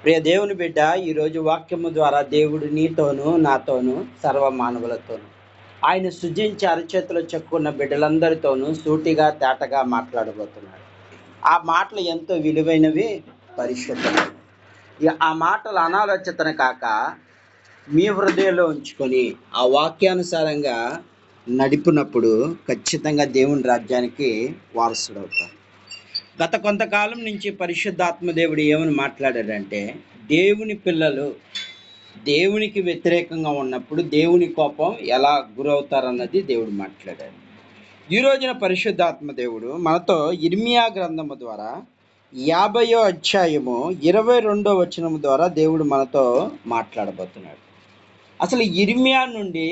ప్రియ దేవుని బిడ్డ, ఈరోజు వాక్యము ద్వారా దేవుడు నీతోనూ నాతోనూ సర్వ మానవులతోనూ ఆయన సృజించి అరచేతిలో చెక్కున్న బిడ్డలందరితోనూ సూటిగా తేటగా మాట్లాడబోతున్నాడు. ఆ మాటలు ఎంతో విలువైనవి, పరిశుద్ధమైనవి. ఆ మాటలు అనాలోచితన కాక మీ హృదయంలో ఉంచుకొని ఆ వాక్యానుసారంగా నడిపినప్పుడు ఖచ్చితంగా దేవుని రాజ్యానికి వారసుడవుతాం. గత కొంతకాలం నుంచి పరిశుద్ధాత్మ దేవుడు ఏమని మాట్లాడాడంటే, దేవుని పిల్లలు దేవునికి వ్యతిరేకంగా ఉన్నప్పుడు దేవుని కోపం ఎలా గురవుతారన్నది దేవుడు మాట్లాడాడు. ఈ రోజున పరిశుద్ధాత్మ దేవుడు మనతో ఇర్మియా గ్రంథము ద్వారా 50వ అధ్యాయము 22వ వచనము ద్వారా దేవుడు మనతో మాట్లాడబోతున్నాడు. అసలు ఇర్మియా నుండి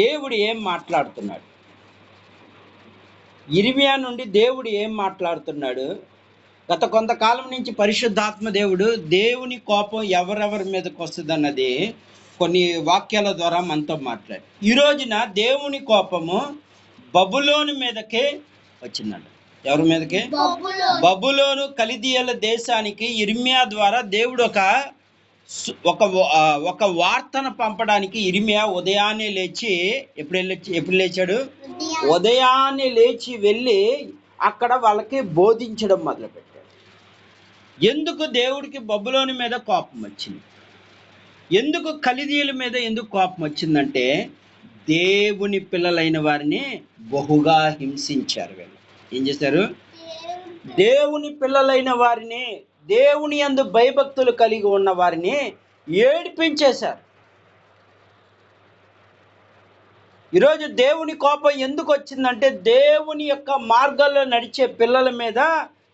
దేవుడు ఏం మాట్లాడుతున్నాడు? ఇర్మియా నుండి దేవుడు ఏం మాట్లాడుతున్నాడు? గత కొంతకాలం నుంచి పరిశుద్ధాత్మ దేవుడు దేవుని కోపం ఎవరెవరి మీదకి వస్తుంది అన్నది కొన్ని వాక్యాల ద్వారా మనతో మాట్లాడు. ఈ రోజున దేవుని కోపము బబులోను మీదకే వచ్చిందంట. ఎవరి మీదకి? బబులోను కల్దీయుల దేశానికి ఇర్మియా ద్వారా దేవుడు ఒక వార్తను పంపడానికి ఇర్మియా ఉదయాన్నే లేచి ఎప్పుడు లేచాడు? ఉదయాన్నే లేచి వెళ్ళి అక్కడ వాళ్ళకి బోధించడం మొదలుపెట్టాడు. ఎందుకు దేవుడికి బబులోను మీద కోపం వచ్చింది? ఎందుకు కల్దీయుల మీద ఎందుకు కోపం వచ్చిందంటే, దేవుని పిల్లలైన వారిని బహుగా హింసించారు. వీళ్ళు ఏం చేశారు? దేవుని పిల్లలైన వారిని, దేవుని యందు భయభక్తులు కలిగి ఉన్న వారిని ఏడిపించేశారు. ఈరోజు దేవుని కోపం ఎందుకు వచ్చిందంటే, దేవుని యొక్క మార్గాల్లో నడిచే పిల్లల మీద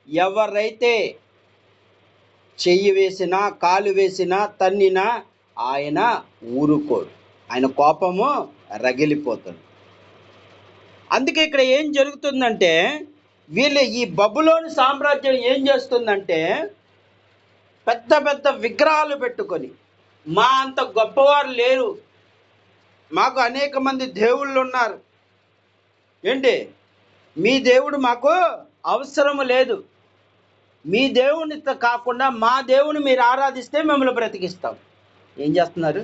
ఎవరైతే చెయ్యి వేసినా, కాలు వేసినా, తన్నినా ఆయన ఊరుకోడు. ఆయన కోపము రగిలిపోతుంది. అందుకే ఇక్కడ ఏం జరుగుతుందంటే, వీళ్ళు ఈ బబులోను సామ్రాజ్యం ఏం చేస్తుందంటే, పెద్ద పెద్ద విగ్రహాలు పెట్టుకొని, మా అంత గొప్పవారు లేరు, మాకు అనేక మంది దేవుళ్ళు ఉన్నారు, ఏంటి మీ దేవుడు మాకు అవసరము లేదు, మీ దేవునితో కాకుండా మా దేవుని మీరు ఆరాధిస్తే మిమ్మల్ని బ్రతికిస్తాం. ఏం చేస్తున్నారు?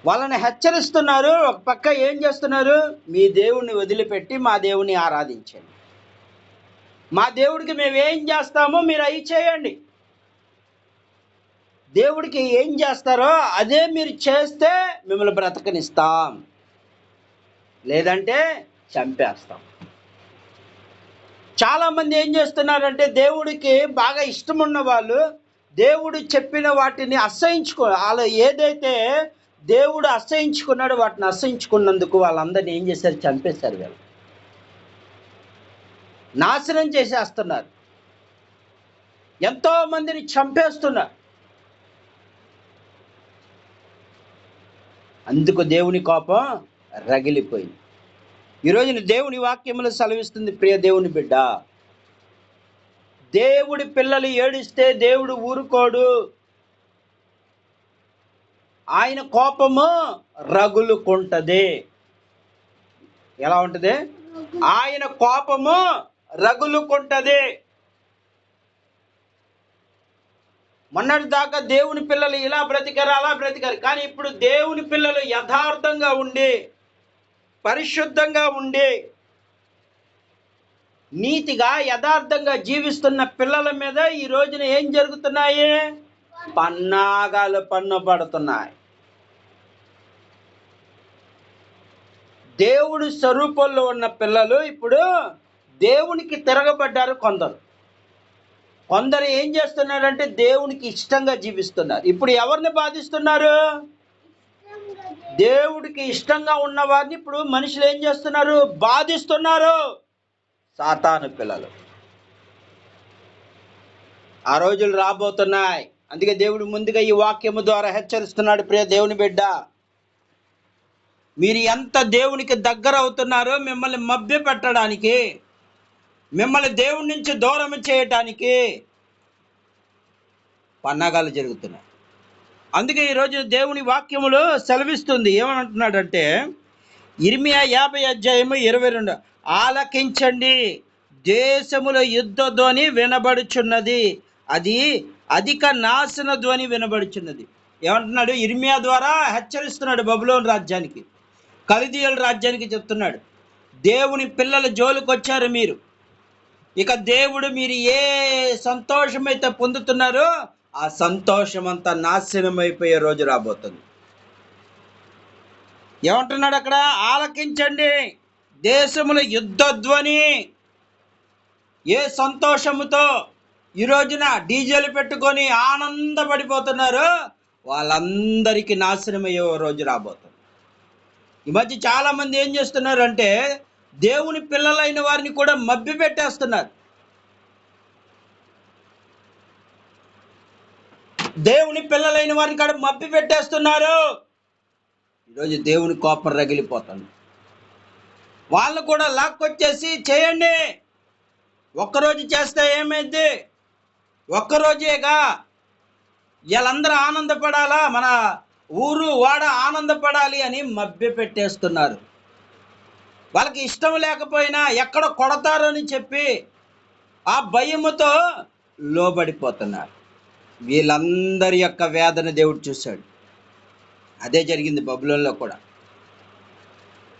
వాళ్ళని హెచ్చరిస్తున్నారు. ఒక పక్క ఏం చేస్తున్నారు? మీ దేవుణ్ణి వదిలిపెట్టి మా దేవుని ఆరాధించండి, మా దేవుడికి మేము ఏం చేస్తామో మీరు అవి చేయండి, దేవుడికి ఏం చేస్తారో అదే మీరు చేస్తే మిమ్మల్ని బ్రతకనిస్తాం, లేదంటే చంపేస్తాం. చాలామంది ఏం చేస్తున్నారంటే, దేవుడికి బాగా ఇష్టం ఉన్న వాళ్ళు దేవుడు చెప్పిన వాటిని వాళ్ళు ఏదైతే దేవుడు అసహించుకున్నాడో వాటిని అసహించుకున్నందుకు వాళ్ళందరినీ ఏం చేశారు? చంపేశారు. వీళ్ళు నాశనం చేసేస్తున్నారు, ఎంతో మందిని చంపేస్తున్నారు. అందుకు దేవుని కోపం రగిలిపోయింది. ఈరోజు దేవుని వాక్యములు సెలవిస్తుంది, ప్రియ దేవుని బిడ్డ, దేవుడి పిల్లలు ఏడిస్తే దేవుడు ఊరుకోడు. ఆయన కోపము రగులుకుంటది. ఎలా ఉంటది? ఆయన కోపము రగులుకుంటది. మొన్నటి దాకా దేవుని పిల్లలు ఇలా బ్రతికారు, అలా బ్రతికారు. కానీ ఇప్పుడు దేవుని పిల్లలు యథార్థంగా ఉండి, పరిశుద్ధంగా ఉండి, నీతిగా యథార్థంగా జీవిస్తున్న పిల్లల మీద ఈ రోజున ఏం జరుగుతున్నాయి? పన్నాగాలు పన్నుపడుతున్నాయి. దేవుడి స్వరూపంలో ఉన్న పిల్లలు ఇప్పుడు దేవునికి తిరగబడ్డారు. కొందరు ఏం చేస్తున్నారంటే దేవునికి ఇష్టంగా జీవిస్తున్నారు. ఇప్పుడు ఎవరిని బాధిస్తున్నారు? దేవుడికి ఇష్టంగా ఉన్న వారిని ఇప్పుడు మనుషులు ఏం చేస్తున్నారు? బాధిస్తున్నారు. సాతాను పిల్లలు. ఆ రోజులు రాబోతున్నాయి. అందుకే దేవుడు ముందుగా ఈ వాక్యము ద్వారా హెచ్చరిస్తున్నాడు, ప్రియ దేవుని బిడ్డ, మీరు ఎంత దేవునికి దగ్గర అవుతున్నారో మిమ్మల్ని మభ్య పెట్టడానికి, మిమ్మల్ని దేవుడి నుంచి దూరం చేయటానికి పన్నాగాలు జరుగుతున్నాయి. అందుకే ఈరోజు దేవుని వాక్యములో సెలవిస్తుంది. ఏమంటున్నాడంటే, ఇర్మియా 50 అధ్యాయము 22, ఆలకించండి, దేశములో యుద్ధ ధ్వని వినబడుచున్నది, అది అధిక నాశన ధ్వని వినబడుచున్నది. ఏమంటున్నాడు? ఇర్మియా ద్వారా హెచ్చరిస్తున్నాడు బబులోను రాజ్యానికి, కల్దీయుల రాజ్యానికి చెప్తున్నాడు, దేవుని పిల్లల జోలికొచ్చారు మీరు. ఇక దేవుడు మీరు ఏ సంతోషమైతే పొందుతున్నారో ఆ సంతోషం అంతా నాశనం అయిపోయే రోజు రాబోతుంది. ఏమంటున్నాడు అక్కడ? ఆలకించండి దేశముల యుద్ధ ధ్వని. ఏ సంతోషముతో ఈ రోజున డీజేలు పెట్టుకొని ఆనందపడిపోతున్నారు, వాళ్ళందరికీ నాశనమయ్యే రోజు రాబోతుంది. ఈ మధ్య చాలా మంది ఏం చేస్తున్నారు అంటే దేవుని పిల్లలైన వారిని కూడా మభ్య పెట్టేస్తున్నారు. దేవుని పిల్లలైన వారిని కూడా మభ్య పెట్టేస్తున్నారు. ఈరోజు దేవుని కోపం రగిలిపోతుంది. వాళ్ళు కూడా లాక్కొచ్చేసి చేయండి, ఒక్కరోజు చేస్తే ఏమైంది, ఒక్కరోజేగా, వీళ్ళందరూ ఆనందపడాలా, మన ఊరు వాడ ఆనందపడాలి అని మభ్య పెట్టేస్తున్నారు. వాళ్ళకి ఇష్టం లేకపోయినా ఎక్కడ కొడతారో అని చెప్పి ఆ భయముతో లోబడిపోతున్నారు. వీళ్ళందరి యొక్క వేదన దేవుడు చూశాడు. అదే జరిగింది బబులోనులో కూడా.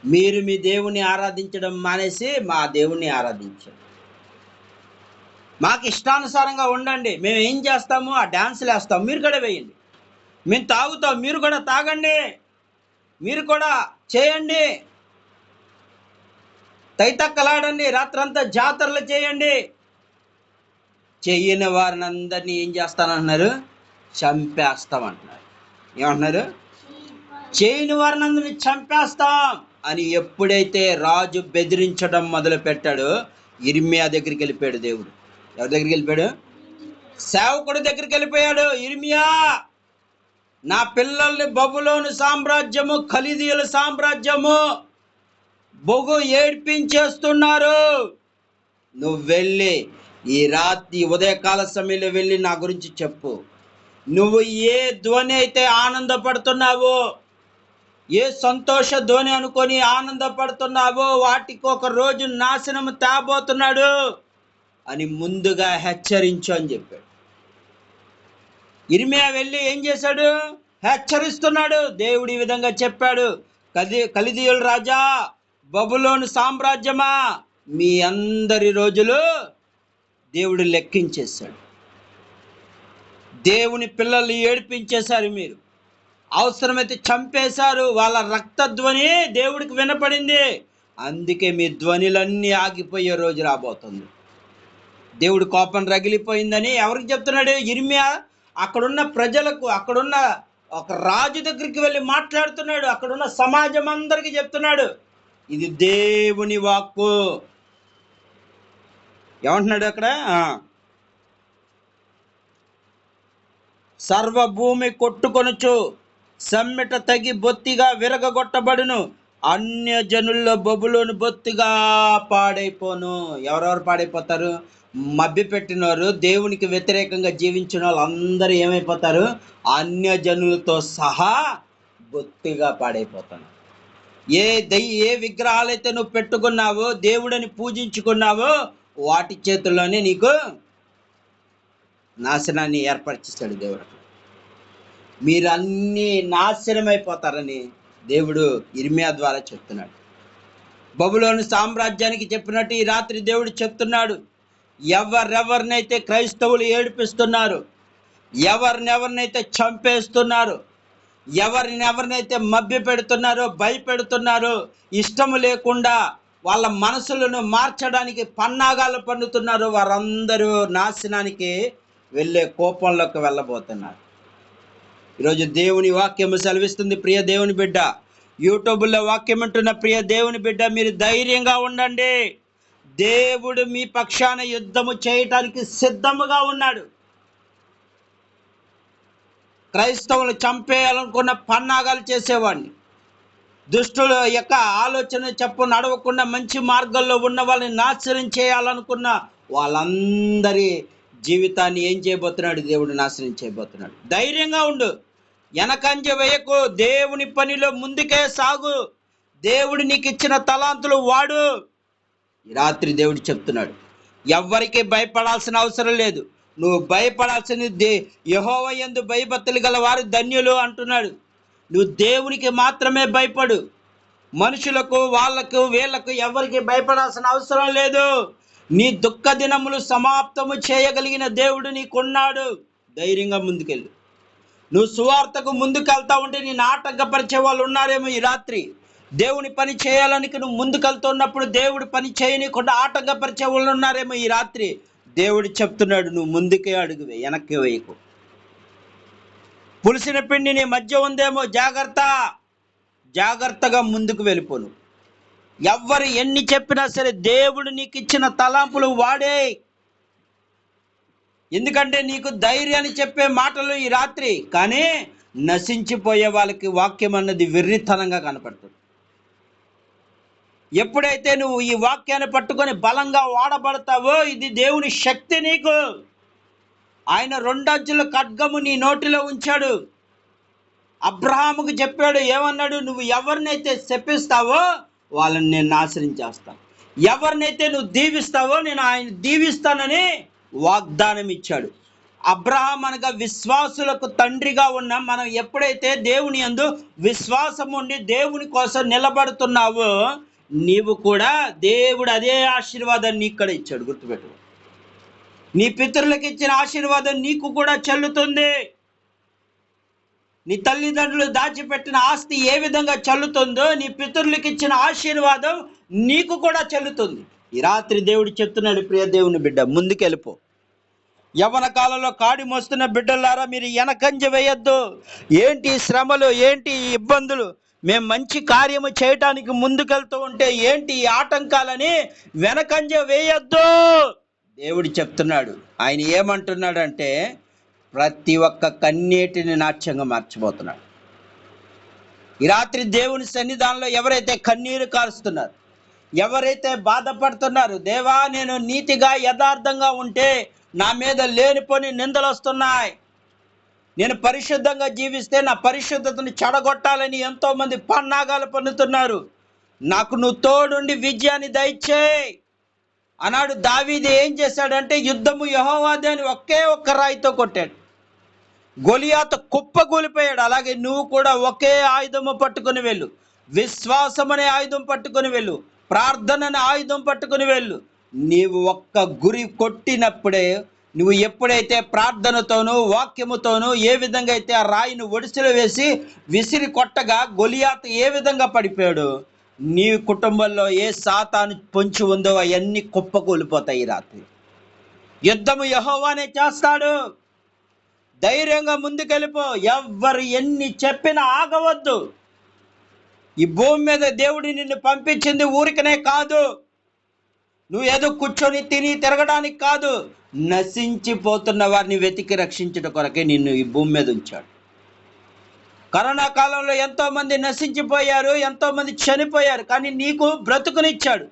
మీరు మీ దేవుని ఆరాధించడం మానేసి మా దేవుణ్ణి ఆరాధించండి, మాకు ఇష్టానుసారంగా ఉండండి, మేము ఏం చేస్తాము ఆ డ్యాన్సులు వేస్తాం, మీరు కూడా వేయండి, మేము తాగుతాం, మీరు కూడా తాగండి, మీరు కూడా చేయండి, తైతక్కలాడండి, రాత్రంతా జాతరలు చేయండి. చెయ్యని వారిని అందరినీ ఏం చేస్తానంటున్నారు? చంపేస్తామంటున్నారు. ఏమంటున్నారు? చేయని వారిని అందరినీ చంపేస్తాం అని ఎప్పుడైతే రాజు బెదిరించడం మొదలు పెట్టాడో ఇర్మియా దగ్గరికి వెళ్ళిపోయాడు దేవుడు. ఎవరి దగ్గరికి వెళ్ళిపోయాడు? సేవకుడి దగ్గరికి వెళ్ళిపోయాడు. ఇర్మియా, నా పిల్లల్ని బబులోను సామ్రాజ్యము, కల్దీయుల సామ్రాజ్యము బొగు ఏడ్పించేస్తున్నారు. నువ్వు వెళ్ళి ఈ రాత్రి ఉదయకాల సమయంలో వెళ్ళి నా గురించి చెప్పు. నువ్వు ఏ ధ్వని అయితే ఆనందపడుతున్నావో, ఏ సంతోష ధ్వని అనుకొని ఆనందపడుతున్నావో వాటికి ఒక రోజు నాశనం తేబోతున్నాడు అని ముందుగా హెచ్చరించు అని చెప్పాడు. ఇర్మియా వెళ్ళి ఏం చేశాడు? హెచ్చరిస్తున్నాడు. దేవుడు ఈ విధంగా చెప్పాడు, కల్దీయుల రాజా, బబులోను సామ్రాజ్యమా, మీ అందరి రోజులు దేవుడు లెక్కించేశాడు. దేవుని పిల్లల్ని ఏడిపించేశారు, మీరు అవసరమైతే చంపేశారు. వాళ్ళ రక్తధ్వని దేవుడికి వినపడింది. అందుకే మీ ధ్వనిలన్నీ ఆగిపోయే రోజు రాబోతుంది. దేవుడు కోపం రగిలిపోయిందని ఎవరికి చెప్తున్నాడు? ఇర్మియా అక్కడున్న ప్రజలకు, అక్కడున్న ఒక రాజు దగ్గరికి వెళ్ళి మాట్లాడుతున్నాడు. అక్కడున్న సమాజం అందరికీ చెప్తున్నాడు, ఇది దేవుని వాక్కు. ఏమంటున్నాడు అక్కడ? సర్వభూమి కొట్టుకొనుచు సమ్మెట తగి బొత్తిగా విరగగొట్టబడును, అన్య జనుల్లో బబులోను బొత్తిగా పాడైపోను. ఎవరెవరు పాడైపోతారు? మభ్య పెట్టినవారు, దేవునికి వ్యతిరేకంగా జీవించిన వాళ్ళందరూ ఏమైపోతారు? అన్య జనులతో సహా బొత్తిగా పాడైపోతాను. ఏ విగ్రహాలైతే నువ్వు పెట్టుకున్నావో, దేవుడని పూజించుకున్నావో వాటి చేతుల్లోనే నీకు నాశనాన్ని ఏర్పరిచేస్తాడు దేవుడు. మీరు అన్నీ నాశనమైపోతారని దేవుడు ఇర్మియా ద్వారా చెప్తున్నాడు. బబులోను సామ్రాజ్యానికి చెప్పినట్టు ఈ రాత్రి దేవుడు చెప్తున్నాడు, ఎవరెవరినైతే క్రైస్తవులు ఏడిపిస్తున్నారు, ఎవరినెవరినైతే చంపేస్తున్నారు, ఎవరినెవరినైతే మభ్య పెడుతున్నారో, భయపెడుతున్నారో, ఇష్టము లేకుండా వాళ్ళ మనసులను మార్చడానికి పన్నాగాలు పన్నుతున్నారో వారందరూ నాశనానికి వెళ్ళే కోపంలోకి వెళ్ళబోతున్నారు. ఈరోజు దేవుని వాక్యము సెలవిస్తుంది, ప్రియ దేవుని బిడ్డ, యూట్యూబ్లో వాక్యం అంటున్న ప్రియ దేవుని బిడ్డ, మీరు ధైర్యంగా ఉండండి. దేవుడు మీ పక్షాన యుద్ధము చేయటానికి సిద్ధముగా ఉన్నాడు. క్రైస్తవులు చంపేయాలనుకున్న పన్నాగాలు చేసేవాడిని, దుష్టుల యొక్క ఆలోచన చెప్పు నడవకుండా మంచి మార్గంలో ఉన్న వాళ్ళని నాశనం చేయాలనుకున్న వాళ్ళందరి జీవితాన్ని ఏం చేయబోతున్నాడు? దేవుడు నాశనం చేయబోతున్నాడు. ధైర్యంగా ఉండు, వెనకంజ వేయకు, దేవుని పనిలో ముందుకే సాగు, దేవుడు నీకు ఇచ్చిన తలాంతులు వాడు. ఈ రాత్రి దేవుడు చెప్తున్నాడు, ఎవ్వరికి భయపడాల్సిన అవసరం లేదు. నువ్వు భయపడాల్సిన యెహోవా యందు భయభక్తులు గల వారు ధన్యులు అంటున్నాడు. నువ్వు దేవునికి మాత్రమే భయపడు. మనుషులకు, వాళ్ళకు, వీళ్ళకు ఎవరికి భయపడాల్సిన అవసరం లేదు. నీ దుఃఖ దినములు సమాప్తము చేయగలిగిన దేవుడు నీకున్నాడు. ధైర్యంగా ముందుకెళ్ళు. నువ్వు సువార్తకు ముందుకెళ్తా ఉంటే నేను ఆటంకపరిచే వాళ్ళు ఉన్నారేమో ఈ రాత్రి. దేవుని పని చేయాలని నువ్వు ముందుకెళ్తున్నప్పుడు దేవుడు పని చేయనీయకుండా ఆటంకపరిచే వాళ్ళు ఉన్నారేమో ఈ రాత్రి. దేవుడు చెప్తున్నాడు, నువ్వు ముందుకే అడుగువే, వెనక్కి వేయకు. పులిసిన పిండి నీ మధ్య ఉందేమో, జాగ్రత్తగా ముందుకు వెళ్ళిపోను. ఎవ్వరు ఎన్ని చెప్పినా సరే దేవుడు నీకు ఇచ్చిన తలాంపులు వాడే. ఎందుకంటే నీకు ధైర్యాన్ని చెప్పే మాటలు ఈ రాత్రి, కానీ నశించిపోయే వాళ్ళకి వాక్యం అన్నది వెర్రితనంగా కనపడుతుంది. ఎప్పుడైతే నువ్వు ఈ వాక్యాన్ని పట్టుకొని బలంగా వాడబడతావో, ఇది దేవుని శక్తి నీకు. ఆయన 2 అంచుల ఖడ్గము నీ నోటిలో ఉంచాడు. అబ్రహాముకు చెప్పాడు, ఏమన్నాడు? నువ్వు ఎవరినైతే శపిస్తావో వాళ్ళని నేను నాశనం చేస్తాను, ఎవరినైతే నువ్వు దీవిస్తావో నేను ఆయన దీవిస్తానని వాగ్దానం ఇచ్చాడు. అబ్రహాం అనగా విశ్వాసులకు తండ్రిగా ఉన్న మనం ఎప్పుడైతే దేవుని యందు విశ్వాసం ఉండి దేవుని కోసం నిలబడుతున్నావో, నీవు కూడా దేవుడు అదే ఆశీర్వాదాన్ని నీకు కూడా ఇచ్చాడు. గుర్తుపెట్టు. నీ పితరులకు ఇచ్చిన ఆశీర్వాదం నీకు కూడా చెల్లుతుంది. నీ తల్లిదండ్రులు దాచిపెట్టిన ఆస్తి ఏ విధంగా చెల్లుతుందో, నీ పితరులకు ఇచ్చిన ఆశీర్వాదం నీకు కూడా చెల్లుతుంది. ఈ రాత్రి దేవుడు చెప్తున్నాడు, ప్రియ దేవుని బిడ్డ, ముందుకెళ్ళిపో. యవ్వన కాలంలో కాడి మోస్తున్న బిడ్డలారా, మీరు వెనకంజ వేయొద్దు. ఏంటి శ్రమలు, ఏంటి ఇబ్బందులు, మేము మంచి కార్యము చేయటానికి ముందుకెళ్తూ ఉంటే ఏంటి ఆటంకాలని వెనకంజ వేయొద్దు. దేవుడు చెప్తున్నాడు. ఆయన ఏమంటున్నాడంటే, ప్రతి ఒక్క కన్నీటిని నాట్యంగా మార్చిపోతున్నాడు. ఈ రాత్రి దేవుని సన్నిధానంలో ఎవరైతే కన్నీరు కారుస్తున్నారు, ఎవరైతే బాధపడుతున్నారు, దేవా నేను నీతిగా యథార్థంగా ఉంటే నా మీద లేనిపోని నిందలు వస్తున్నాయి, నేను పరిశుద్ధంగా జీవిస్తే నా పరిశుద్ధతను చెడగొట్టాలని ఎంతోమంది పన్నాగాలు పన్నుతున్నారు, నాకు నువ్వు తోడుండి విజయాన్ని దయచేయి అన్నాడు. దావీదు ఏం చేశాడంటే, యుద్ధము యెహోవాదే అని ఒకే ఒక్క రాయితో కొట్టాడు. గొలియాతు కుప్పకూలిపోయాడు. అలాగే నువ్వు కూడా ఒకే ఆయుధము పట్టుకొని వెళ్ళు. విశ్వాసం అనే ఆయుధం పట్టుకొని వెళ్ళు. ప్రార్థన అనే ఆయుధం పట్టుకొని వెళ్ళు. నీవు ఒక్క గురి కొట్టినప్పుడే, నువ్వు ఎప్పుడైతే ప్రార్థనతోనూ వాక్యముతోనూ ఏ విధంగా అయితే ఆ రాయిని ఒడిసిలో వేసి విసిరి కొట్టగా గొలియాతు ఏ విధంగా పడిపోయాడు, నీ కుటుంబంలో ఏ సాతాను పొంచి ఉందో అవన్నీ కుప్పకూలిపోతాయి. రాత్రి యుద్ధము యెహోవానే చేస్తాడు. ధైర్యంగా ముందుకెళ్ళిపో. ఎవ్వరు ఎన్ని చెప్పినా ఆగవద్దు. ఈ భూమి మీద దేవుడి నిన్ను పంపించింది ఊరికనే కాదు. నువ్వు ఏదో కూర్చొని తిని తిరగడానికి కాదు. నశించిపోతున్న వారిని వెతికి రక్షించడం కొరకే నిన్ను ఈ భూమి మీద ఉంచాడు. కరోనా కాలంలో ఎంతోమంది నశించిపోయారు, ఎంతోమంది చనిపోయారు, కానీ నీకు బ్రతుకునిచ్చాడు.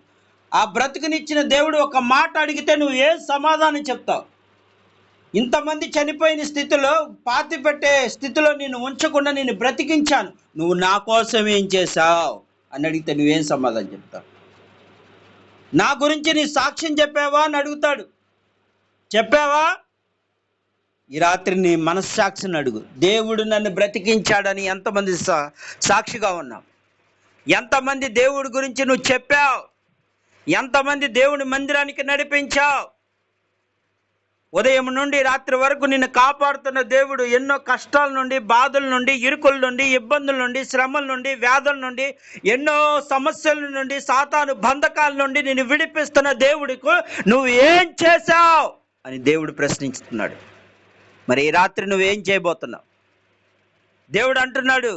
ఆ బ్రతుకునిచ్చిన దేవుడు ఒక మాట అడిగితే నువ్వు ఏ సమాధానం చెప్తావు? ఇంతమంది చనిపోయిన స్థితిలో, పాతి పెట్టే స్థితిలో నిన్ను ఉంచకుండా నేను బ్రతికించాను, నువ్వు నా కోసం ఏం చేశావు అని అడిగితే నువ్వేం సమాధానం చెప్తావు? నా గురించి నీ సాక్ష్యం చెప్పావా అని అడుగుతాడు. చెప్పావా? ఈ రాత్రి నీ మనస్సాక్షిని అడుగు. దేవుడు నన్ను బ్రతికించాడని ఎంతమంది సాక్షిగా ఉన్నావు? ఎంతమంది దేవుడి గురించి నువ్వు చెప్పావు? ఎంతమంది దేవుని మందిరానికి నడిపించావు? ఉదయం నుండి రాత్రి వరకు నిన్ను కాపాడుతున్న దేవుడు ఎన్నో కష్టాల నుండి, బాధల నుండి, ఇరుకుల నుండి, ఇబ్బందుల నుండి, శ్రమల నుండి, వ్యాధుల నుండి, ఎన్నో సమస్యల నుండి, సాతాను బంధకాల నుండి నిన్ను విడిపిస్తున్న దేవుడికి నువ్వు ఏం చేశావు అని దేవుడు ప్రశ్నిస్తున్నాడు. మరి ఈ రాత్రి నువ్వేం చేయబోతున్నావు? దేవుడు అంటున్నాడు.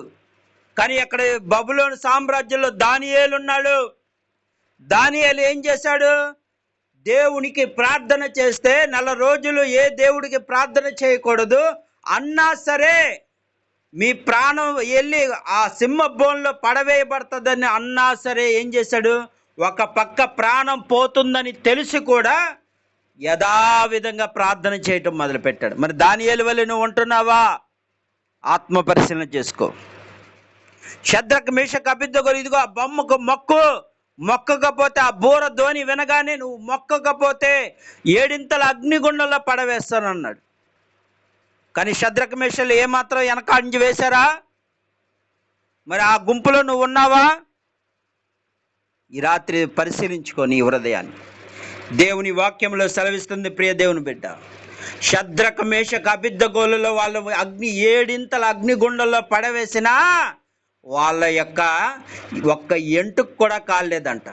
కానీ అక్కడ బబులోను సామ్రాజ్యంలో దానియేలు ఉన్నాడు. దానియేలు ఏం చేశాడు? దేవునికి ప్రార్థన చేస్తే 4 రోజులు ఏ దేవుడికి ప్రార్థన చేయకూడదు అన్నా సరే, మీ ప్రాణం వెళ్ళి ఆ సింహ బోన్లో పడవేయబడుతుందని అన్నా సరే ఏం చేశాడు? ఒక పక్క ప్రాణం పోతుందని తెలిసి కూడా యథావిధంగా ప్రార్థన చేయటం మొదలుపెట్టాడు. మరి దానియేలు వలె నువ్వు ఉంటున్నావా? ఆత్మ పరిశీలన చేసుకో. షద్రక్, మేషక్, అబేద్నెగో, ఇదిగో ఆ బొమ్మకు మొక్కు, మొక్కకపోతే ఆ బూర ధ్వని వినగానే నువ్వు మొక్కకపోతే ఏడింతల అగ్నిగుండంలో పడవేస్తానన్నాడు. కానీ షద్రక మేషాలు ఏమాత్రం వెనకాంచి వేశారా? మరి ఆ గుంపులో నువ్వు ఉన్నావా? ఈ రాత్రి పరిశీలించుకో నీ హృదయాన్ని. దేవుని వాక్యంలో సెలవిస్తుంది ప్రియ దేవుని బిడ్డ, షద్రక మేషక అబేద్నెగోలలో వాళ్ళు ఏడింతల అగ్నిగుండంలో పడవేసినా వాళ్ళ యొక్క ఒక్క ఎంటుకు కూడా కాలేదంట.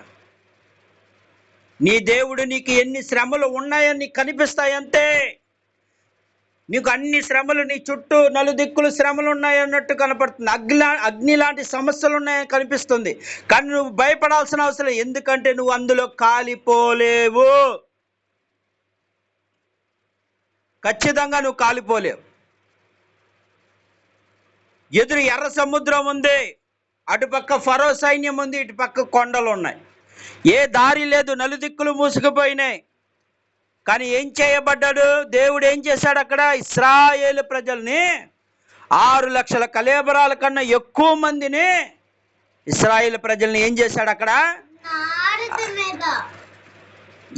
నీ దేవుడు నీకు ఎన్ని శ్రమలు ఉన్నాయని కనిపిస్తాయంతే. నీకు అన్ని శ్రమలు, నీ చుట్టూ నలుదిక్కులు శ్రమలు ఉన్నాయన్నట్టు కనపడుతుంది. అగ్ని లాంటి సమస్యలు ఉన్నాయని కనిపిస్తుంది. కానీ నువ్వు భయపడాల్సిన అవసరం, ఎందుకంటే నువ్వు అందులో కాలిపోలేవు. ఖచ్చితంగా నువ్వు కాలిపోలేవు. ఎదురు ఎర్ర సముద్రం ఉంది, అటుపక్క ఫరో సైన్యం ఉంది, ఇటుపక్క కొండలు ఉన్నాయి. ఏ దారి లేదు, నలుదిక్కులు మూసుకుపోయినాయి. కానీ ఏం చేయబడ్డాడు దేవుడు? ఏం చేశాడు అక్కడ? ఇశ్రాయేలు ప్రజల్ని 6 లక్షల కళేబరాల కన్నా ఎక్కువ మందిని ఇశ్రాయేలు ప్రజల్ని ఏం చేశాడు అక్కడ?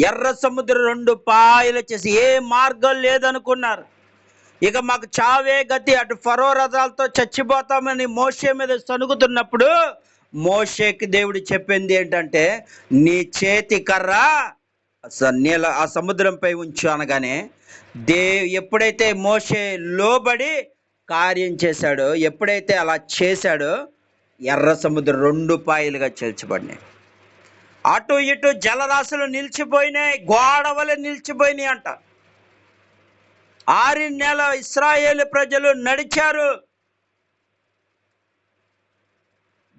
ఎర్ర సముద్రం 2 పాయలు చేసి, ఏ మార్గం లేదనుకున్నారు. ఇక మాకు చావే గతి, అటు ఫరో రథాలతో చచ్చిపోతామని మోషే మీద సనుగుతున్నప్పుడు మోషేకి దేవుడు చెప్పింది ఏంటంటే, నీ చేతి కర్ర నీళ్ళ ఆ సముద్రంపై ఉంచు అనగానే ఎప్పుడైతే మోషే లోబడి కార్యం చేశాడో, ఎప్పుడైతే అలా చేశాడో, ఎర్ర సముద్రం 2 పాయలుగా చీల్చబడినాయి. అటు ఇటు జలరాశులు నిలిచిపోయినాయి, గోడవలే నిలిచిపోయినాయి అంట. 6 నెలల ఇశ్రాయేలు ప్రజలు నడిచారు.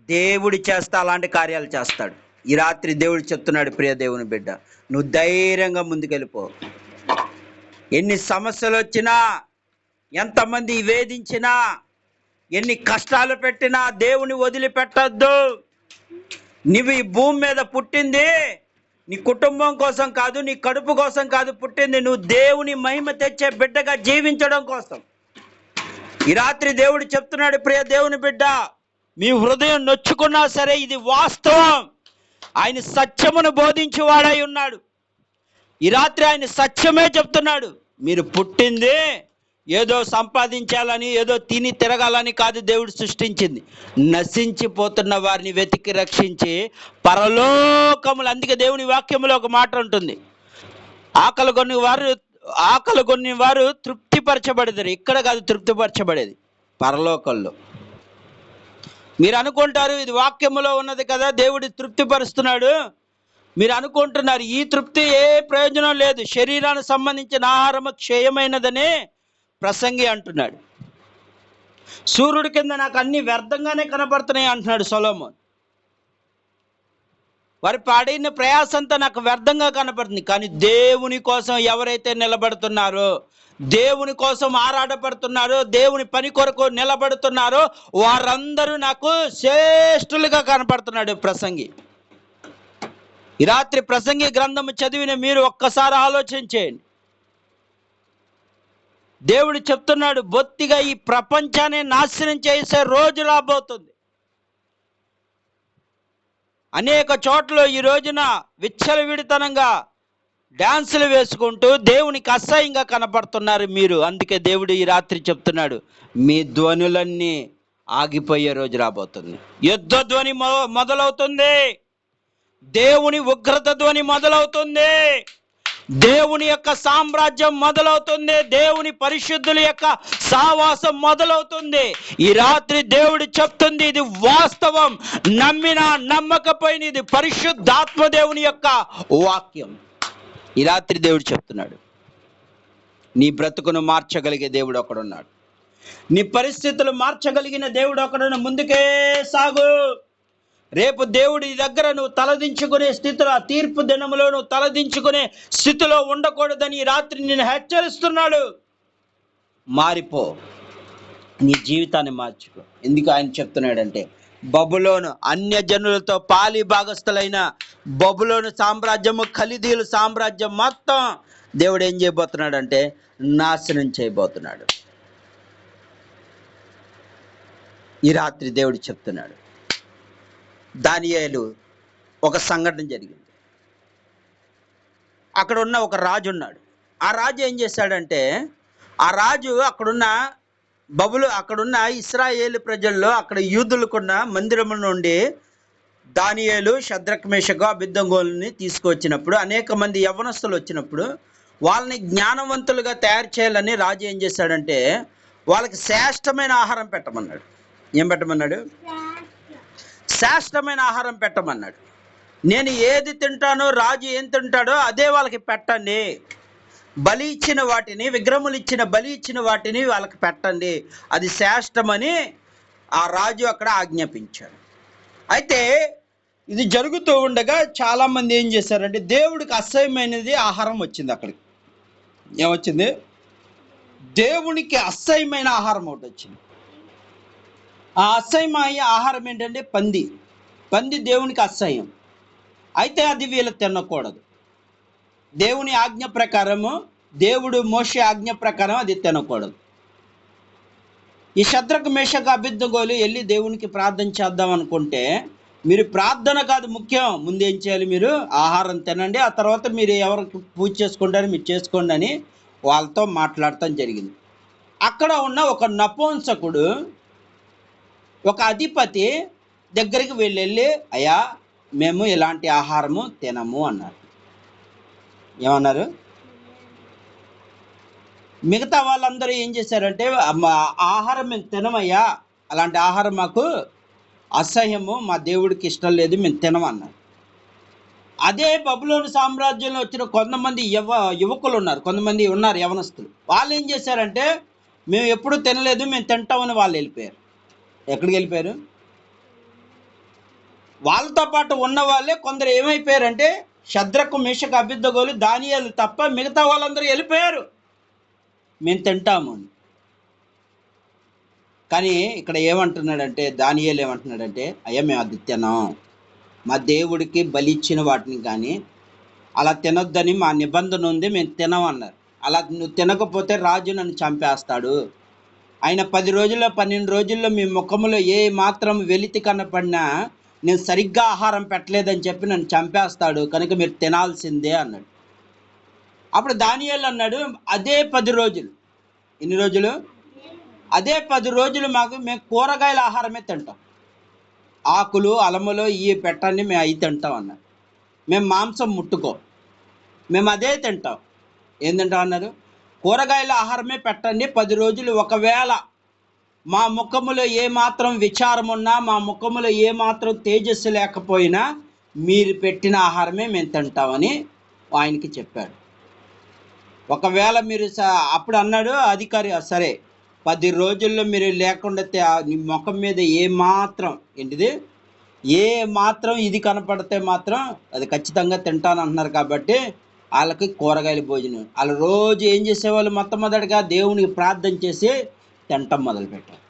దేవుడు చేస్తా అలాంటి కార్యాలు చేస్తాడు. ఈ రాత్రి దేవుడు చెప్తున్నాడు, ప్రియ దేవుని బిడ్డ, నువ్వు ధైర్యంగా ముందుకెళ్ళిపో. ఎన్ని సమస్యలు వచ్చినా, ఎంతమంది వేధించినా, ఎన్ని కష్టాలు పెట్టినా దేవుని వదిలిపెట్టద్దు. నువ్వు ఈ భూమి మీద పుట్టింది నీ కుటుంబం కోసం కాదు, నీ కడుపు కోసం కాదు పుట్టింది. నువ్వు దేవుని మహిమ తెచ్చే బిడ్డగా జీవించడం కోసం. ఈ రాత్రి దేవుడు చెప్తున్నాడు, ప్రియ దేవుని బిడ్డ, మీ హృదయం నొచ్చుకున్నా సరే ఇది వాస్తవం. ఆయన సత్యమును బోధించేవాడై ఉన్నాడు. ఈ రాత్రి ఆయన సత్యమే చెప్తున్నాడు. మీరు పుట్టింది ఏదో సంపాదించాలని, ఏదో తిని తిరగాలని కాదు. దేవుడు సృష్టించింది నశించిపోతున్న వారిని వెతికి రక్షించి పరలోకములు. అందుకే దేవుని వాక్యములో ఒక మాట ఉంటుంది, ఆకలి కొన్ని వారు తృప్తిపరచబడతారు. ఇక్కడ కాదు తృప్తిపరచబడేది, పరలోకంలో. మీరు అనుకుంటారు ఇది వాక్యములో ఉన్నది కదా, దేవుడు తృప్తిపరుస్తున్నాడు. మీరు అనుకుంటున్నారు ఈ తృప్తి ఏ ప్రయోజనం లేదు, శరీరానికి సంబంధించిన ఆహారము క్షయమైనదని ప్రసంగి అంటున్నాడు. సూర్యుడి కింద నాకు అన్ని వ్యర్థంగానే కనపడుతున్నాయి అంటున్నాడు సొలొమోన్. వారి పాడిన ప్రయాసంతా నాకు వ్యర్థంగా కనపడుతుంది. కానీ దేవుని కోసం ఎవరైతే నిలబడుతున్నారో, దేవుని కోసం ఆరాటపడుతున్నారో, దేవుని పని కొరకు నిలబడుతున్నారో వారందరూ నాకు శ్రేష్ఠులుగా కనపడుతున్నాడు ప్రసంగి. ఈ రాత్రి ప్రసంగి గ్రంథము చదివిన మీరు ఒక్కసారి ఆలోచించేయండి. దేవుడు చెప్తున్నాడు, బొత్తిగా ఈ ప్రపంచాన్ని నాశనం చేసే రోజు రాబోతుంది. అనేక చోట్ల ఈ రోజున విచ్చలవిడితనంగా డాన్సులు వేసుకుంటూ దేవునికి అసహ్యంగా కనపడుతున్నారు మీరు. అందుకే దేవుడు ఈ రాత్రి చెప్తున్నాడు, మీ ధ్వనులన్నీ ఆగిపోయే రోజు రాబోతుంది. యుద్ధ ధ్వని మొదలవుతుంది, దేవుని ఉగ్రత ధ్వని మొదలవుతుంది, దేవుని యొక్క సామ్రాజ్యం మొదలవుతుంది, దేవుని పరిశుద్ధుల యొక్క సావాసం మొదలవుతుంది. ఈ రాత్రి దేవుడు చెప్తుంది, ఇది వాస్తవం. నమ్మినా నమ్మకపోయిన ఇది పరిశుద్ధాత్మ దేవుని యొక్క వాక్యం. ఈ రాత్రి దేవుడు చెప్తున్నాడు, నీ బ్రతుకును మార్చగలిగే దేవుడు ఒకడున్నాడు. నీ పరిస్థితులు మార్చగలిగిన దేవుడు ఒకడున్నాడు. ముందుకే సాగు. రేపు దేవుడి దగ్గర నువ్వు తలదించుకునే స్థితిలో, ఆ తీర్పు దినములో నువ్వు తలదించుకునే స్థితిలో ఉండకూడదని ఈ రాత్రి నేను హెచ్చరిస్తున్నాడు. మారిపో, నీ జీవితాన్ని మార్చుకో. ఎందుకు ఆయన చెప్తున్నాడంటే, బబులోను అన్యజనులతో పాలి భాగస్థులైన బబులోను సామ్రాజ్యము, ఖలీదీయుల సామ్రాజ్యం మొత్తం దేవుడు ఏం చేయబోతున్నాడంటే నాశనం చేయబోతున్నాడు. ఈ రాత్రి దేవుడు చెప్తున్నాడు, దానియేలు ఒక సంఘటన జరిగింది. అక్కడ ఉన్న ఒక రాజు ఉన్నాడు. ఆ రాజు ఏం చేశాడంటే, ఆ రాజు అక్కడున్న ఇశ్రాయేలు ప్రజల్లో అక్కడ యూదులకున్న మందిరము నుండి దానియేలు, షద్రక్, మేషకు, అబేద్నెగోని తీసుకువచ్చినప్పుడు, అనేక మంది యవ్వనస్తులు వచ్చినప్పుడు వాళ్ళని జ్ఞానవంతులుగా తయారు చేయాలని రాజు ఏం చేశాడంటే, వాళ్ళకి శ్రేష్టమైన ఆహారం పెట్టమన్నాడు. ఏం పెట్టమన్నాడు? శ్రేష్టమైన ఆహారం పెట్టమన్నాడు. నేను ఏది తింటానో, రాజు ఏం తింటాడో అదే వాళ్ళకి పెట్టండి. బలి ఇచ్చిన వాటిని, విగ్రహములు ఇచ్చిన బలి ఇచ్చిన వాటిని వాళ్ళకి పెట్టండి, అది శ్రేష్టమని ఆ రాజు అక్కడ ఆజ్ఞాపించాడు. అయితే ఇది జరుగుతూ ఉండగా చాలామంది ఏం చేశారంటే, దేవుడికి అసహ్యమైనది ఆహారం వచ్చింది. అక్కడికి ఏమొచ్చింది? దేవునికి అసహ్యమైన ఆహారం ఒకటి వచ్చింది. ఆ అసహ్యమైన ఆహారం ఏంటంటే పంది దేవునికి అసహ్యం. అయితే అది వీళ్ళు తినకూడదు. దేవుని ఆజ్ఞ ప్రకారము, దేవుడు మోషే ఆజ్ఞ ప్రకారం అది తినకూడదు. ఈ షద్రక్, మేషకు, అబేద్నెగోలు వెళ్ళి దేవునికి ప్రార్థన చేద్దాం అనుకుంటే, మీరు ప్రార్థన కాదు ముఖ్యం, ముందు ఏం చేయాలి? మీరు ఆహారం తినండి, ఆ తర్వాత మీరు ఎవరికి పూజ చేసుకుంటారో మీరు చేసుకోండి అని వాళ్ళతో మాట్లాడటం జరిగింది. అక్కడ ఉన్న ఒక నపుంసకుడు, ఒక అధిపతి దగ్గరికి వెళ్ళి, అయ్యా మేము ఇలాంటి ఆహారము తినము అన్నారు. ఏమన్నారు? మిగతా వాళ్ళందరూ ఏం చేశారంటే, ఆహారం మేము తినమయ్యా, అలాంటి ఆహారం మాకు అసహ్యము, మా దేవుడికి ఇష్టం లేదు, మేము తినమన్నారు. అదే బబులోను సామ్రాజ్యంలో వచ్చిన కొంతమంది యువకులు ఉన్నారు, కొంతమంది ఉన్నారు యవనస్తులు. వాళ్ళు ఏం చేశారంటే, మేము ఎప్పుడూ తినలేదు, మేము తింటామని వాళ్ళు వెళ్ళిపోయారు. ఎక్కడికి వెళ్ళిపోయారు? వాళ్ళతో పాటు ఉన్న వాళ్ళే కొందరు ఏమైపోయారంటే, షద్రకు, మేషకు, అబేద్నెగోలు, దానియేలు తప్ప మిగతా వాళ్ళందరూ వెళ్ళిపోయారు, మేము తింటాము అని. కానీ ఇక్కడ ఏమంటున్నాడంటే, దానియేలు ఏమంటున్నాడంటే, అయ్యా మేము అది తినాం, మా దేవుడికి బలి ఇచ్చిన వాటిని కానీ అలా తినొద్దని మా నిబంధన ఉంది, మేము తినమన్నారు. అలా నువ్వు తినకపోతే రాజు నన్ను చంపేస్తాడు, ఆయన 10 రోజుల్లో 12 రోజుల్లో మీ ముఖములో ఏ మాత్రం వెలితి కనపడినా నేను సరిగ్గా ఆహారం పెట్టలేదని చెప్పి నన్ను చంపేస్తాడు, కనుక మీరు తినాల్సిందే అన్నాడు. అప్పుడు దానియేలు అన్నాడు, అదే 10 రోజులు. ఎన్ని రోజులు? అదే 10 రోజులు మేము కూరగాయల ఆహారమే తింటాం, ఆకులు, అలములు ఇవి పెట్టండి, మేము అవి తింటాం అన్నారు. మేము మాంసం ముట్టుకో, మేము అదే తింటాం. ఏం తింటాం అన్నారు? కూరగాయల ఆహారమే పెట్టండి 10 రోజులు. ఒకవేళ మా ముఖములో ఏమాత్రం విచారం ఉన్నా, మా ముఖములో ఏమాత్రం తేజస్సు లేకపోయినా మీరు పెట్టిన ఆహారమే మేము తింటామని ఆయనకి చెప్పాడు. ఒకవేళ మీరు అప్పుడు అన్నాడు అధికారి, సరే 10 రోజుల్లో మీరు లేకుండా ముఖం మీద ఏమాత్రం ఏ మాత్రం ఇది కనపడితే మాత్రం అది ఖచ్చితంగా తింటాను అంటున్నారు. కాబట్టి వాళ్ళకి కూరగాయల భోజనం. వాళ్ళు రోజు ఏం చేసేవాళ్ళు? మొట్టమొదటిగా దేవునికి ప్రార్థన చేసి తింటం మొదలుపెట్టారు.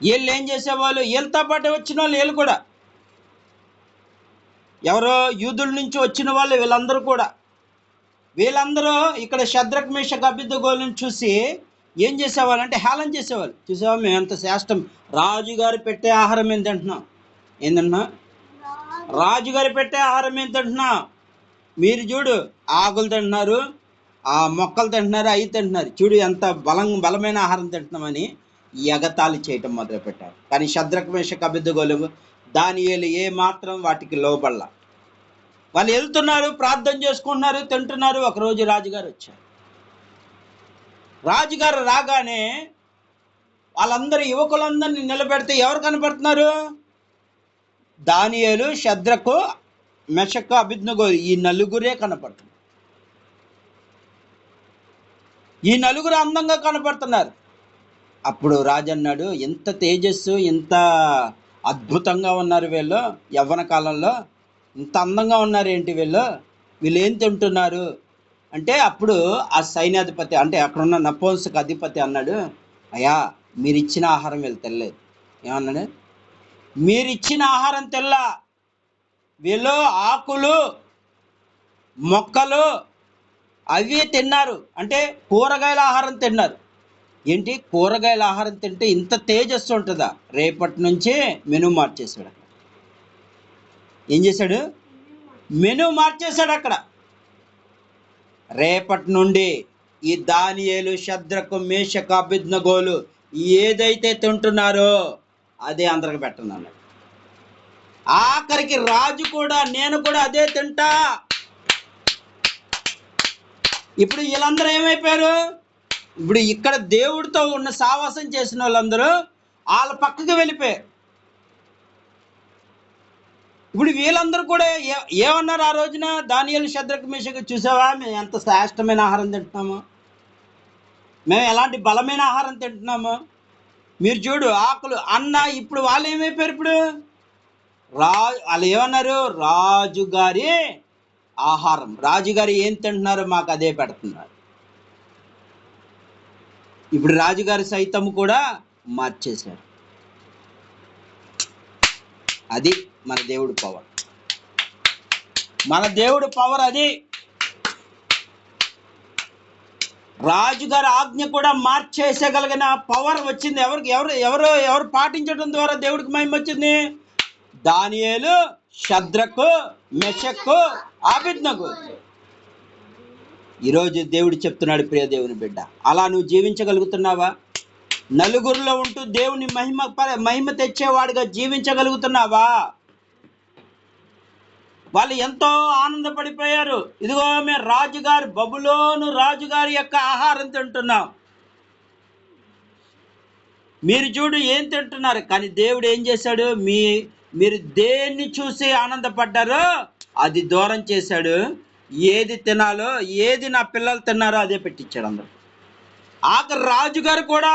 వీళ్ళు ఏం చేసేవాళ్ళు? వీళ్ళతో పాటు వచ్చిన వాళ్ళు, వీళ్ళు కూడా ఎవరో యూదుల నుంచి వచ్చిన వాళ్ళు, వీళ్ళందరూ ఇక్కడ షద్రక్, మేషకు, అబేద్నెగోలను చూసి ఏం చేసేవాళ్ళు అంటే హేళన చేసేవాళ్ళు. చూసావా, మేము ఎంత శ్రేష్టం, రాజుగారు పెట్టే ఆహారం ఏం తింటున్నాం, రాజుగారు పెట్టే ఆహారం ఏం తింటున్నాం, మీరు చూడు ఆకులు తింటున్నారు, ఆ మొక్కలు తింటున్నారు, అవి తింటున్నారు, చూడు ఎంత బలమైన ఆహారం తింటున్నామని ఎగతాళి చేయటం మొదలుపెట్టారు. కానీ షద్రక్, మేషకు, అబేద్నెగోలు, దానియేలు ఏ మాత్రం వాటికి లోబడలా. వాళ్ళు వెళ్తున్నారు, ప్రార్థన చేసుకుంటున్నారు, తింటున్నారు. ఒకరోజు రాజుగారు వచ్చారు. రాజుగారు రాగానే వాళ్ళందరూ యువకులందరినీ నిలబెడితే ఎవరు కనపడుతున్నారు? దానియేలు, షద్రకు, మెషకు, అబేద్నెగోలు, ఈ నలుగురే కనపడుతున్నారు. ఈ నలుగురు అందంగా కనపడుతున్నారు. అప్పుడు రాజు అన్నాడు, ఎంత తేజస్సు, ఎంత అద్భుతంగా ఉన్నారు వీళ్ళు, యవ్వన కాలంలో ఇంత అందంగా ఉన్నారు ఏంటి వీళ్ళు ఏం తింటున్నారు అంటే, అప్పుడు ఆ సైన్యాధిపతి, అంటే అక్కడున్న నపుంసక అధిపతి అన్నాడు, అయ్యా మీరు ఇచ్చిన ఆహారం వీళ్ళు తినలేదు. ఏమన్నాడు? మీరు ఇచ్చిన ఆహారం తెల్లా, వీళ్ళు ఆకులు, మొక్కలు అవి తిన్నారు, అంటే కూరగాయల ఆహారం తిన్నారు. ఏంటి, కూరగాయల ఆహారం తింటే ఇంత తేజస్సు ఉంటుందా? రేపటి నుంచి మెనూ మార్చేసాడు. ఏం చేశాడు? మెనూ మార్చేశాడు అక్కడ. రేపటి నుండి ఈ దానియేలు, షద్రకు, మేషకు, అబేద్నెగోలు ఏదైతే తింటున్నారో అదే అందరికి పెట్టను. ఆఖరికి రాజు కూడా నేను కూడా అదే తింటా. ఇప్పుడు వీళ్ళందరూ ఏమైపోయారు? ఇప్పుడు ఇక్కడ దేవుడితో ఉన్న సావాసం చేసిన వాళ్ళందరూ వాళ్ళ పక్కకి వెళ్ళిపోయారు. ఇప్పుడు వీళ్ళందరూ కూడా ఏమన్నారు ఆ రోజున? దానియేలు, షద్రకు, మేషకు, చూసావా మేము ఎంత శ్రేష్టమైన ఆహారం తింటున్నాము, మేము ఎలాంటి బలమైన ఆహారం తింటున్నాము, మీరు చూడు ఆకులు అన్న. ఇప్పుడు వాళ్ళు ఏమైపోయారు? ఇప్పుడు వాళ్ళు ఏమన్నారు? రాజుగారి ఆహారం, రాజుగారు ఏం తింటున్నారో మాకు అదే పెడుతున్నారు. ఇప్పుడు రాజుగారి సైతం కూడా మార్చేశారు. అది మన దేవుడు పవర్. మన దేవుడు పవర్ అది. రాజుగారి ఆజ్ఞ కూడా మార్చేసేగలిగిన పవర్ వచ్చింది ఎవరికి? ఎవరు ఎవరు పాటించడం ద్వారా దేవుడికి మహిమ వచ్చింది? దానియేలు, షద్రకు, మెషకు, అబేద్నెగో. ఈరోజు దేవుడు చెప్తున్నాడు, ప్రియ దేవుని బిడ్డ, అలా నువ్వు జీవించగలుగుతున్నావా? నలుగురిలో ఉంటూ దేవుని మహిమ తెచ్చేవాడిగా జీవించగలుగుతున్నావా? వాళ్ళు ఎంతో ఆనందపడిపోయారు. ఇదిగో మేము రాజుగారి, బబులోను రాజుగారి యొక్క ఆహారం తింటున్నాం, మీరు చూడు ఏం తింటున్నారు. కానీ దేవుడు ఏం చేశాడు? మీరు దేన్ని చూసి ఆనందపడ్డారో అది దూరం చేశాడు. ఏది తినాలో, ఏది నా పిల్లలు తిన్నారో అదే పెట్టించాడు అందరూ. ఆఖరి రాజుగారు కూడా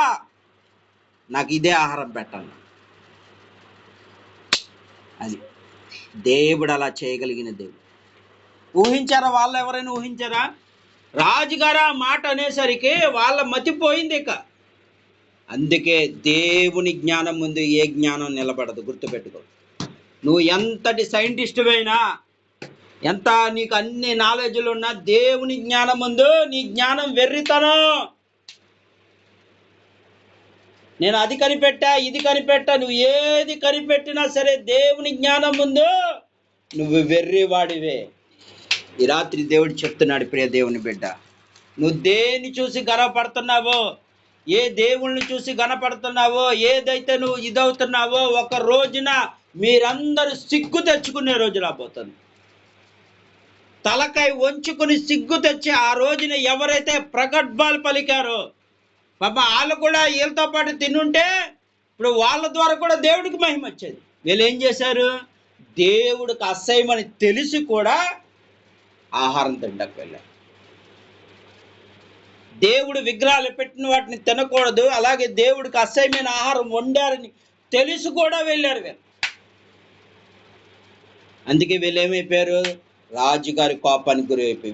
నాకు ఇదే ఆహారం పెట్టాలి. అది దేవుడు అలా చేయగలిగిన దేవుడు. ఊహించారా? వాళ్ళు ఎవరైనా ఊహించారా? రాజుగారు ఆ మాట అనేసరికి వాళ్ళ మతిపోయింది ఇక. అందుకే దేవుని జ్ఞానం ముందు ఏ జ్ఞానం నిలబడదు, గుర్తుపెట్టుకో. నువ్వు ఎంతటి సైంటిస్ట్ అయినా, ఎంత నీకు అన్ని నాలెడ్జ్లు ఉన్నా, దేవుని జ్ఞానం ముందు నీ జ్ఞానం వెర్రితనం. నేను అది కనిపెట్టా, ఇది కనిపెట్టా, నువ్వు ఏది కనిపెట్టినా సరే దేవుని జ్ఞానం ముందు నువ్వు వెర్రివాడివే. ఈ రాత్రి దేవుడు చెప్తున్నాడు, ప్రియ దేవుని బిడ్డ, నువ్వు దేన్ని చూసి గర్వపడుతున్నావో, ఏ దేవుణ్ణి చూసి గనపడుతున్నావో, ఏదైతే నువ్వు ఇదవుతున్నావో, ఒక రోజున మీరందరూ సిగ్గు తెచ్చుకునే రోజు రాబోతుంది. తలకాయ వంచుకుని సిగ్గు తెచ్చి ఆ రోజున ఎవరైతే ప్రగల్భాలు పలికారో, పాప వాళ్ళు కూడా వీళ్ళతో పాటు తినుంటే ఇప్పుడు వాళ్ళ ద్వారా కూడా దేవుడికి మహిమ వచ్చేది. వీళ్ళు ఏం చేశారు? దేవుడికి అసహ్యమని తెలిసి కూడా ఆహారం తింటకు వెళ్ళారు. దేవుడు విగ్రహాలు పెట్టిన వాటిని తినకూడదు, అలాగే దేవుడికి అసహ్యమైన ఆహారం వండారని తెలిసి కూడా వెళ్ళారు వీళ్ళు. అందుకే వీళ్ళు ఏమైపోయారు? రాజుగారి కోపానికి గురైపోయి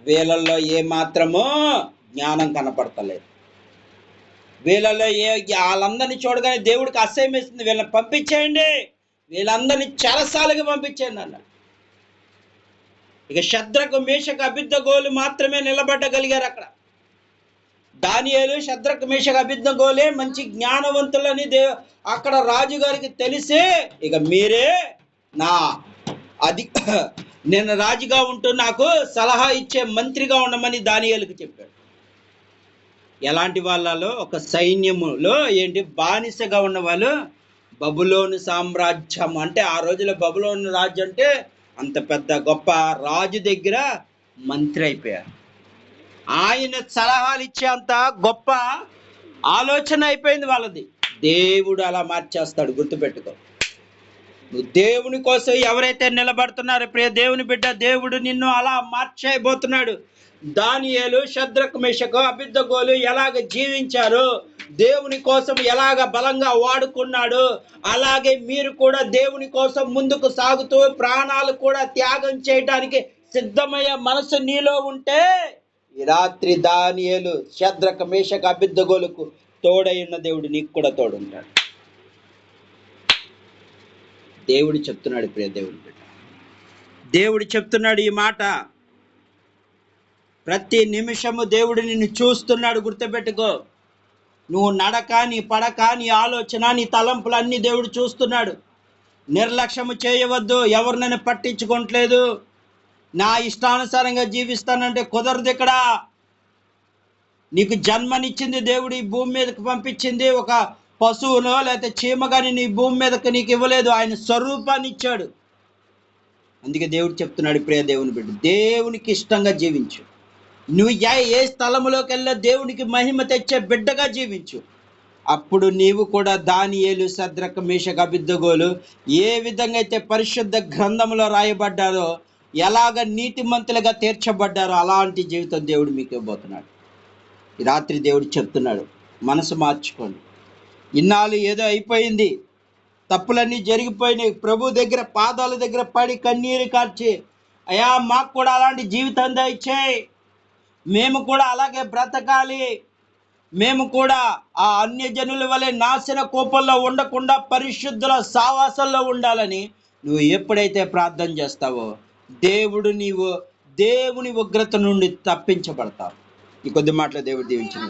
వీళ్ళల్లో ఏమాత్రమో జ్ఞానం కనపడతలేదు. వీళ్ళలో వాళ్ళందరినీ చూడగానే దేవుడికి అసహ్యం వేస్తుంది, వీళ్ళని పంపించేయండి, వీళ్ళందరినీ చెరసాలకి పంపించేయండి అన్నాడు. ఇక షద్రకు, మేషకు, అబేద్నెగోలు మాత్రమే నిలబడగలిగారు అక్కడ. దానియేలు, షద్రకు, మేషకు, అబేద్నెగోలే మంచి జ్ఞానవంతులని అక్కడ రాజుగారికి తెలిసి, ఇక మీరే నేను రాజుగా ఉంటూ నాకు సలహా ఇచ్చే మంత్రిగా ఉండమని దానియేలుకి చెప్పాడు. ఎలాంటి వాళ్ళలో? ఒక సైన్యములో బానిసగా ఉన్న వాళ్ళు, బబులోను సామ్రాజ్యం అంటే ఆ రోజుల్లో బబులోను రాజ్యం అంటే అంత పెద్ద గొప్ప రాజు దగ్గర మంత్రి అయిపోయారు. ఆయన సలహాలు ఇచ్చే అంత గొప్ప ఆలోచన అయిపోయింది వాళ్ళది. దేవుడు అలా మార్చేస్తాడు, గుర్తుపెట్టుకో. నువ్వు దేవుని కోసం ఎవరైతే నిలబడుతున్నారో ప్రియ దేవుని బిడ్డ, దేవుడు నిన్ను అలా మార్చేయబోతున్నాడు. దానియేలు, షద్రకు, మేషకు, అబేద్నెగోలు ఎలాగ జీవించారు, దేవుని కోసం ఎలాగ బలంగా వాడుకున్నాడు, అలాగే మీరు కూడా దేవుని కోసం ముందుకు సాగుతూ ప్రాణాలు కూడా త్యాగం చేయడానికి సిద్ధమయ్యే మనసు నీలో ఉంటే, ఈ రాత్రి దానియేలు, షద్రకు, మేషకు, అబేద్నెగోలకు తోడై ఉన్న దేవుడు నీకు కూడా తోడుంటాడు. దేవుడు చెప్తున్నాడు, ప్రియ దేవుని బిడ్డ, దేవుడు చెప్తున్నాడు ఈ మాట. ప్రతి నిమిషము దేవుడు నిన్ను చూస్తున్నాడు, గుర్తుపెట్టుకో. నువ్వు నడక, నీ పడక, నీ ఆలోచన, నీ తలంపులు అన్ని దేవుడు చూస్తున్నాడు. నిర్లక్ష్యము చేయవద్దు. ఎవరు నన్ను పట్టించుకోవట్లేదు, నా ఇష్టానుసారంగా జీవిస్తానంటే కుదరదు. ఇక్కడ నీకు జన్మనిచ్చింది దేవుడు, ఈ భూమి మీదకి పంపించింది ఒక పశువునో లేకపోతే చీమ కానీ నీ భూమి మీదకి నీకు ఇవ్వలేదు, ఆయన స్వరూపాన్ని ఇచ్చాడు. అందుకే దేవుడు చెప్తున్నాడు, ప్రియ దేవుని బిడ్డ, దేవునికి ఇష్టంగా జీవించు. నువ్వు ఏ స్థలములోకి వెళ్ళా దేవునికి మహిమ తెచ్చే బిడ్డగా జీవించు. అప్పుడు నీవు కూడా దానియేలు, శద్రక్, మేషక్, అబేద్నెగోలు ఏ విధంగా అయితే పరిశుద్ధ గ్రంథంలో రాయబడ్డారో, ఎలాగ నీతిమంతులుగా తీర్చబడ్డారో అలాంటి జీవితం దేవుడు మీకు ఇవ్వబోతున్నాడు. ఈ రాత్రి దేవుడు చెప్తున్నాడు, మనసు మార్చుకోండి. ఇన్నాళ్ళు ఏదో అయిపోయింది, తప్పులన్నీ జరిగిపోయినాయి, ప్రభు దగ్గర పాదాల దగ్గర పడి కన్నీరు కార్చి, అయ్యా మాకు కూడా అలాంటి జీవితం దయచేయి, మేము కూడా అలాగే బ్రతకాలి, మేము కూడా ఆ అన్యజనుల వలె నాశన కోపంలో ఉండకుండా పరిశుద్ధుల సావాసంలో ఉండాలని నువ్వు ఎప్పుడైతే ప్రార్థన చేస్తావో నీవు దేవుని ఉగ్రత నుండి తప్పించబడతావు. ఈ కొద్ది మాటలు దేవుడు దీవించిన